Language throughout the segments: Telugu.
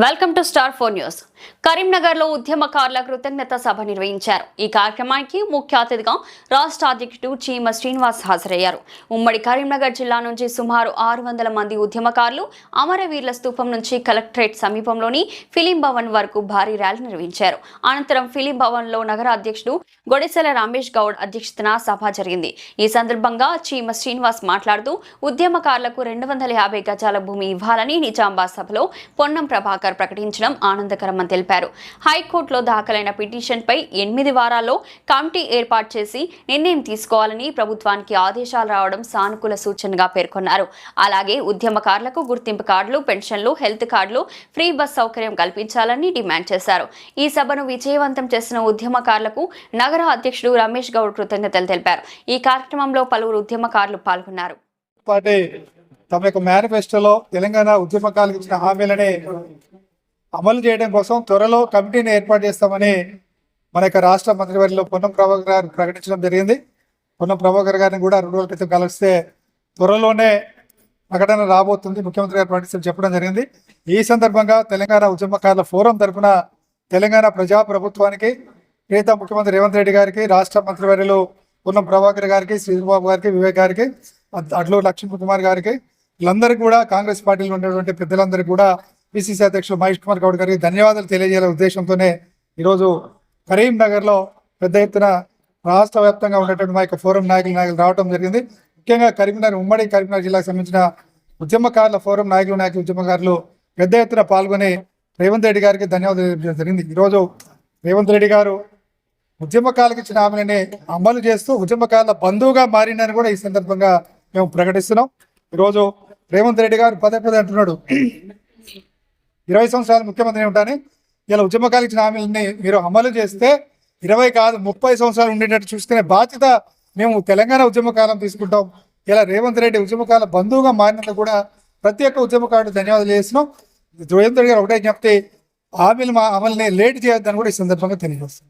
Welcome to star 4 news. కరీంనగర్లో ఉద్యమకారుల కృతజ్ఞత సభ నిర్వహించారు. ఈ కార్యక్రమానికి ముఖ్య అతిథిగా రాష్ట్ర అధ్యక్షుడు చీమ శ్రీనివాస్ హాజరయ్యారు. ఉమ్మడి కరీంనగర్ జిల్లా నుంచి సుమారు 600 మంది ఉద్యమకారులు అమరవీరుల స్తూపం నుంచి కలెక్టరేట్ సమీపంలోని ఫిలిం భవన్ వరకు భారీ ర్యాలీ నిర్వహించారు. అనంతరం ఫిలిం భవన్లో నగర అధ్యక్షుడు గొడెసెల రమేష్ గౌడ్ అధ్యక్షతన సభ జరిగింది. ఈ సందర్భంగా చీమ శ్రీనివాస్ మాట్లాడుతూ ఉద్యమకారులకు 250 గజాల భూమి ఇవ్వాలని నిజామాబాద్ సభలో పొన్నం ప్రభాకర్ ప్రకటించడం ఆనందకరమని తెలిపారు. హైకోర్టులో దాఖలైన పిటిషన్పై 8 వారాల్లో కమిటీ ఏర్పాటు చేసి నిర్ణయం తీసుకోవాలని ప్రభుత్వానికి ఆదేశాలు రావడం సానుకూల సూచనగా పేర్కొన్నారు. అలాగే ఉద్యమకారులకు గుర్తింపు కార్డులు, పెన్షన్లు, హెల్త్ కార్డులు, ఫ్రీ బస్ సౌకర్యం కల్పించాలని డిమాండ్ చేశారు. ఈ సభను విజయవంతం చేసిన ఉద్యమకారులకు నగర అధ్యక్షుడు రమేష్ గౌడ్ కృతజ్ఞతలు తెలిపారు. ఈ కార్యక్రమంలో పలువురు ఉద్యమకారులు పాల్గొన్నారు. తమ యొక్క మేనిఫెస్టోలో తెలంగాణ ఉద్యమకారులకు ఇచ్చిన హామీలని అమలు చేయడం కోసం త్వరలో కమిటీని ఏర్పాటు చేస్తామని మన యొక్క రాష్ట్ర మంత్రివర్యులు పొన్నం ప్రభాకర్ గారు ప్రకటించడం జరిగింది. పొన్నం ప్రభాకర్ గారిని కూడా 2 రోజుల క్రితం కలిస్తే త్వరలోనే ప్రకటన రాబోతుంది, ముఖ్యమంత్రి గారు ప్రకటిస్తూ చెప్పడం జరిగింది. ఈ సందర్భంగా తెలంగాణ ఉద్యమకారుల ఫోరం తరఫున తెలంగాణ ప్రజాప్రభుత్వానికి, ప్రీతం ముఖ్యమంత్రి రేవంత్ రెడ్డి గారికి, రాష్ట్ర మంత్రివర్యులు పొన్నం ప్రభాకర్ గారికి, శ్రీబాబు గారికి, వివేక్ గారికి, అడ్లూరు లక్ష్మీ కుమార్ గారికి, వీళ్ళందరికీ కూడా కాంగ్రెస్ పార్టీలో ఉన్నటువంటి పెద్దలందరికీ కూడా పిసిసి అధ్యక్షులు మహేష్ కుమార్ గౌడ్ గారికి ధన్యవాదాలు తెలియజేయాలనే ఉద్దేశంతోనే ఈరోజు కరీంనగర్లో పెద్ద ఎత్తున రాష్ట్ర వ్యాప్తంగా ఉన్నటువంటి మా యొక్క ఫోరం నాయకులు రావడం జరిగింది. ముఖ్యంగా ఉమ్మడి కరీంనగర్ జిల్లాకు సంబంధించిన ఉద్యమకారుల ఫోరం ఉద్యమకారులు పెద్ద ఎత్తున పాల్గొని రేవంత్ రెడ్డి గారికి ధన్యవాదాలు తెలియజేయడం జరిగింది. ఈరోజు రేవంత్ రెడ్డి గారు ఉద్యమకారులకు ఇచ్చిన హామీలని అమలు చేస్తూ ఉద్యమకారుల బంధువుగా మారిందని కూడా ఈ సందర్భంగా మేము ప్రకటిస్తున్నాం. ఈరోజు రేవంత్ రెడ్డి గారు పదే అంటున్నాడు, 20 సంవత్సరాలు ముఖ్యమంత్రి ఉంటాని, ఇలా ఉద్యమకారులకు ఇచ్చిన హామీలని మీరు అమలు చేస్తే 20 కాదు 30 సంవత్సరాలు ఉండేటట్టు చూసుకునే బాధ్యత మేము తెలంగాణ ఉద్యమకాలం తీసుకుంటాం. ఇలా రేవంత్ రెడ్డి ఉద్యమకాల బంధువుగా మారినందుకు కూడా ప్రతి ఒక్క ఉద్యమకారుడు ధన్యవాదాలు చేస్తున్నాం. రేవంత్ రెడ్డి గారు ఒకటే చెప్తే హామీలు అమలుని లేట్ చేయొద్దని కూడా ఈ సందర్భంగా తెలియజేస్తాం.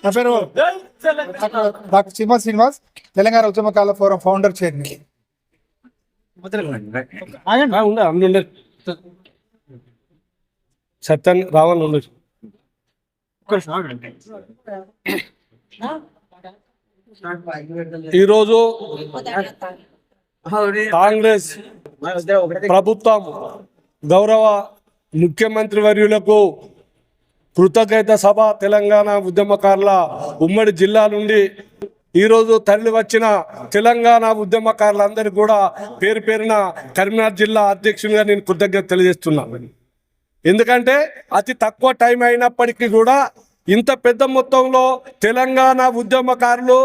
నా పేరు డాక్టర్ చీమ శ్రీనివాస్, తెలంగాణ ఉద్యమకాల ఫోరం ఫౌండర్, చైర్మన్. సత్యన్ రావణ్ ఈరోజు కాంగ్రెస్ ప్రభుత్వం గౌరవ ముఖ్యమంత్రి వర్యులకు కృతజ్ఞత సభ తెలంగాణ ఉద్యమకారుల ఉమ్మడి జిల్లా నుండి ఈరోజు తరలి వచ్చిన తెలంగాణ ఉద్యమకారులందరికీ కూడా పేరు పేరున కరీంనగర్ జిల్లా అధ్యక్షునిగా నేను కృతజ్ఞత తెలియజేస్తున్నాను. ఎందుకంటే అతి తక్కువ టైం అయినప్పటికీ కూడా ఇంత పెద్ద మొత్తంలో తెలంగాణ ఉద్యమకారులు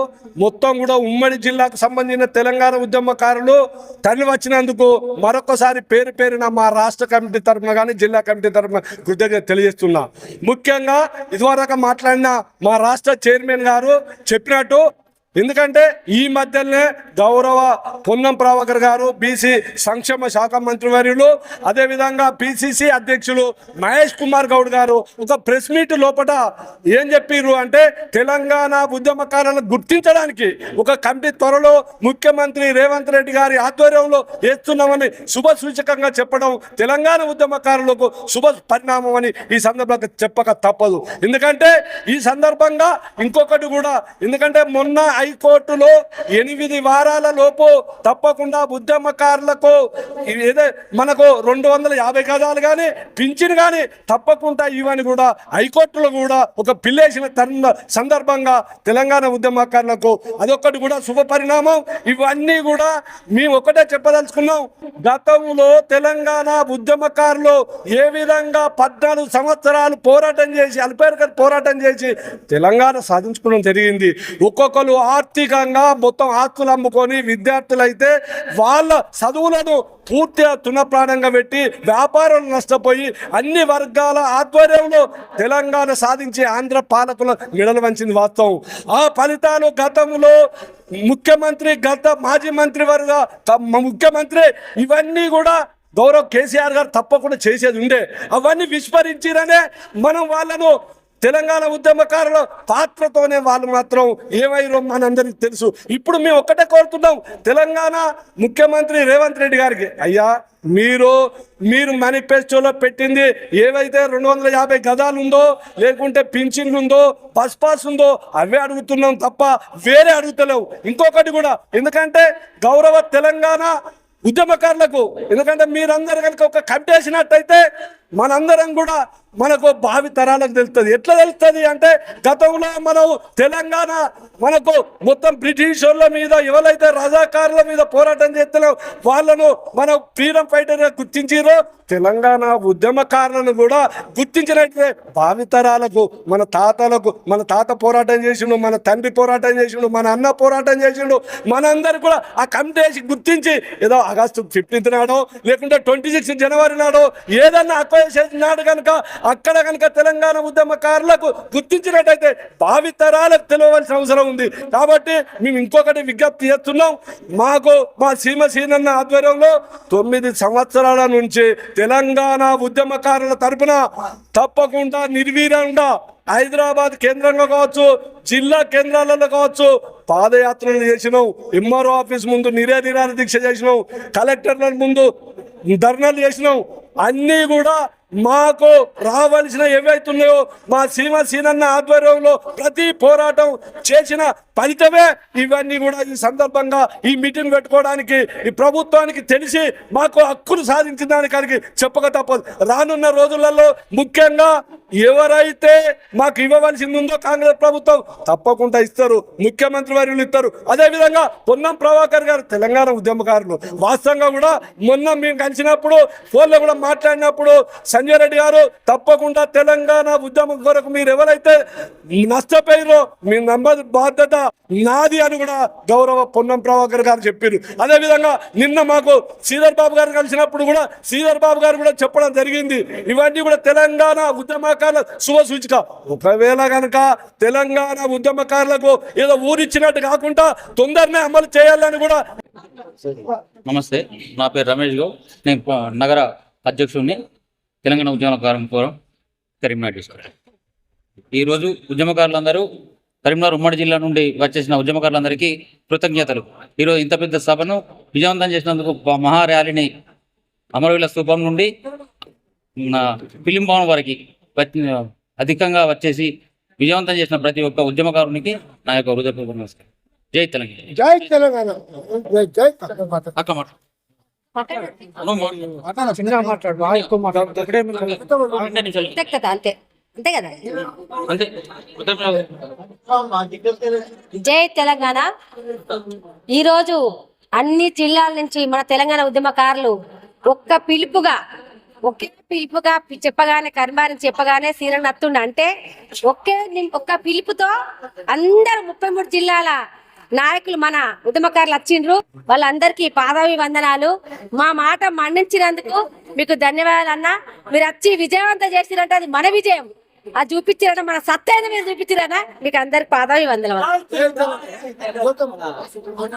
మొత్తం కూడా ఉమ్మడి జిల్లాకు సంబంధించిన తెలంగాణ ఉద్యమకారులు తరలి వచ్చినందుకు మరొకసారి పేరు పేరున మా రాష్ట్ర కమిటీ తరఫున కానీ జిల్లా కమిటీ తరఫున కృతజ్ఞత తెలియజేస్తున్నా. ముఖ్యంగా ఇదివరకు మాట్లాడిన మా రాష్ట్ర చైర్మన్ గారు చెప్పినట్టు, ఎందుకంటే ఈ మధ్యనే గౌరవ పొన్నం ప్రభాకర్ గారు బీసీ సంక్షేమ శాఖ మంత్రివర్యులు, అదేవిధంగా పిసిసి అధ్యక్షులు మహేష్ కుమార్ గౌడ్ గారు ఒక ప్రెస్ మీట్ లోపల ఏం చెప్పారు అంటే, తెలంగాణ ఉద్యమకారులను గుర్తించడానికి ఒక కమిటీ త్వరలో ముఖ్యమంత్రి రేవంత్ రెడ్డి గారి ఆధ్వర్యంలో వేస్తున్నామని శుభ సూచకంగా చెప్పడం తెలంగాణ ఉద్యమకారులకు శుభ పరిణామం అని ఈ సందర్భంగా చెప్పక తప్పదు. ఎందుకంటే ఈ సందర్భంగా ఇంకొకటి కూడా, ఎందుకంటే మొన్న హైకోర్టులో 8 వారాల లోపు తప్పకుండా ఉద్యమకారులకు ఏదో మనకు 250 గజాలు కానీ పింఛను కానీ తప్పకుండా ఇవని కూడా హైకోర్టులో కూడా ఒక పిల్లేసిన సందర్భంగా తెలంగాణ ఉద్యమకారులకు అదొక్కటి కూడా శుభ పరిణామం. ఇవన్నీ కూడా మేము ఒకటే చెప్పదలుచుకున్నాం, గతంలో తెలంగాణ ఉద్యమకారులు ఏ విధంగా 14 సంవత్సరాలు పోరాటం చేసి అల్పేరుకర్ పోరాటం చేసి తెలంగాణ సాధించుకోవడం జరిగింది. ఒక్కొక్కరు ఆర్థికంగా మొత్తం ఆస్తులు అమ్ముకొని విద్యార్థులైతే వాళ్ళ చదువులను పూర్తిగా తునప్రాణంగా పెట్టి వ్యాపారాలు నష్టపోయి అన్ని వర్గాల ఆధ్వర్యంలో తెలంగాణ సాధించి ఆంధ్ర పాలకుల మెడలు వంచింది వాస్తవం. ఆ ఫలితాలు గతంలో ముఖ్యమంత్రి, మాజీ మంత్రివర్గ ముఖ్యమంత్రి ఇవన్నీ కూడా గౌరవ్ కేసీఆర్ గారు తప్పకుండా చేసేది ఉండే, అవన్నీ విస్మరించిరనే మనం వాళ్ళను తెలంగాణ ఉద్యమకారుల పాత్రతోనే వాళ్ళు మాత్రం ఏమైరో మనందరికీ తెలుసు. ఇప్పుడు మేము ఒక్కటే కోరుతున్నాం తెలంగాణ ముఖ్యమంత్రి రేవంత్ రెడ్డి గారికి, అయ్యా మీరు మేనిఫెస్టోలో పెట్టింది ఏవైతే 250 గదాలు ఉందో, లేకుంటే పింఛన్లు ఉందో, బస్ పాస్ ఉందో అవే అడుగుతున్నాం తప్ప వేరే అడుగుతలేవు. ఇంకొకటి కూడా, ఎందుకంటే గౌరవ తెలంగాణ ఉద్యమకారులకు, ఎందుకంటే మీరందరూ కనుక ఒక కట్టేసినట్టయితే మనందరం కూడా మనకు భావి తరాలకు తెలుస్తుంది. ఎట్లా తెలుస్తుంది అంటే, గతంలో మనం తెలంగాణ మనకు మొత్తం బ్రిటిష్ వాళ్ళ మీద ఎవరైతే రజాకారుల మీద పోరాటం చేస్తున్నారో వాళ్ళను మనం ఫ్రీడమ్ ఫైటర్గా గుర్తించారో, తెలంగాణ ఉద్యమకారులను కూడా గుర్తించినట్లే భావితరాలకు, మన తాతలకు, మన తాత పోరాటం చేసిండు, మన తండ్రి పోరాటం చేసిండు, మన అన్న పోరాటం చేసిండు, మనందరూ కూడా ఆ కమిటీ గుర్తించి ఏదో ఆగస్టు 15th నాడో లేకుంటే 26 జనవరి నాడో ఏదన్నా అక్వైర్ నాడు కనుక అక్కడ కనుక తెలంగాణ ఉద్యమకారులకు గుర్తించినట్టయితే భావితరాలకు తెలియవలసిన అవసరం ఉంది. కాబట్టి మేము ఇంకొకటి విజ్ఞప్తి చేస్తున్నాం. మాకు మా సీనన్న ఆధ్వర్యంలో 9 సంవత్సరాల నుంచి తెలంగాణ ఉద్యమకారుల తరపున తప్పకుండా నిర్వీర్యంగా హైదరాబాద్ కేంద్రంగా కావచ్చు, జిల్లా కేంద్రాలలో కావచ్చు పాదయాత్రలు చేసినాం, ఎంఆర్ఓ ఆఫీస్ ముందు నిరాహార దీక్ష చేసినాం, కలెక్టర్ల ముందు ధర్నాలు చేసినాం. అన్నీ కూడా మాకు రావాల్సిన ఏవైతున్నాయో మా సీనన్న ఆధ్వర్యంలో ప్రతి పోరాటం చేసిన ఫలితమే ఇవన్నీ కూడా. ఈ సందర్భంగా ఈ మీటింగ్ పెట్టుకోవడానికి ఈ ప్రభుత్వానికి తెలిసి మాకు హక్కులు సాధించిన దానికి చెప్పక తప్పదు. రానున్న రోజులలో ముఖ్యంగా ఎవరైతే మాకు ఇవ్వవలసింది ఉందో కాంగ్రెస్ ప్రభుత్వం తప్పకుండా ఇస్తారు, ముఖ్యమంత్రి వర్యులు ఇస్తారు. అదేవిధంగా పొన్నం ప్రభాకర్ గారు తెలంగాణ ఉద్యమకారులు వాస్తవంగా కూడా మొన్న మేము కలిసినప్పుడు ఫోన్లో కూడా మాట్లాడినప్పుడు సంజయ్ రెడ్డి గారు తప్పకుండా తెలంగాణ ఉద్యమం కొరకు మీరు ఎవరైతే నష్టపోయారో మీ నమ్మది బాధ్యత నాది అని కూడా గౌరవ పొన్నం ప్రభాకర్ గారు చెప్పారు. అదేవిధంగా నిన్న మాకు శ్రీధర్ బాబు గారు కలిసినప్పుడు కూడా శ్రీధర్ బాబు గారు కూడా చెప్పడం జరిగింది. ఇవన్నీ కూడా తెలంగాణ ఉద్యమకారుల శుభ సూచిక. ఒకవేళ కనుక తెలంగాణ ఉద్యమకారులకు ఏదో ఊరిచ్చినట్టు కాకుండా తొందరనే అమలు చేయాలని కూడా. నమస్తే, నా పేరు రమేష్ గౌడ్. నేను నగర అధ్యక్షుడిని, తెలంగాణ ఉద్యమకారుల ఫోరం కరీంనగర్ డిస్ట్రిక్ట్. ఈరోజు ఉద్యమకారులందరూ కరీంనగర్ ఉమ్మడి జిల్లా నుండి వచ్చేసిన ఉద్యమకారులందరికీ కృతజ్ఞతలు. ఈరోజు ఇంత పెద్ద సభను విజయవంతం చేసినందుకు మహా ర్యాలీని అమరవీరుల స్తూపం నుండి ఫిలిం భవన్ వరకు అధికంగా వచ్చేసి విజయవంతం చేసిన ప్రతి ఒక్క ఉద్యమకారునికి నా యొక్క హృదయపూర్వక నమస్కారం. జై తెలంగాణ. జై తెలంగాణ. జై అక్క మాట అంతే అంతే కదా. అంతే. జై తెలంగాణ. ఈరోజు అన్ని జిల్లాల నుంచి మన తెలంగాణ ఉద్యమకారులు ఒకే పిలుపుగా చెప్పగానే కర్మారిని చెప్పగానే సీరన్ నత్తుండ అంటే ఒక్క పిలుపుతో అందరు 33 జిల్లాల నాయకులు మన ఉద్యమకారులు వచ్చిండ్రు. వాళ్ళందరికీ పాదావి వందనాలు. మా మాట మన్నించినందుకు మీకు ధన్యవాదాలు అన్న. మీరు వచ్చి విజయవంతం చేసిరంటే అది మన విజయం. అది చూపించారన్న మన సత్తా మీరు చూపించారన్నా. మీకు అందరికి పాదావి వందనాలు.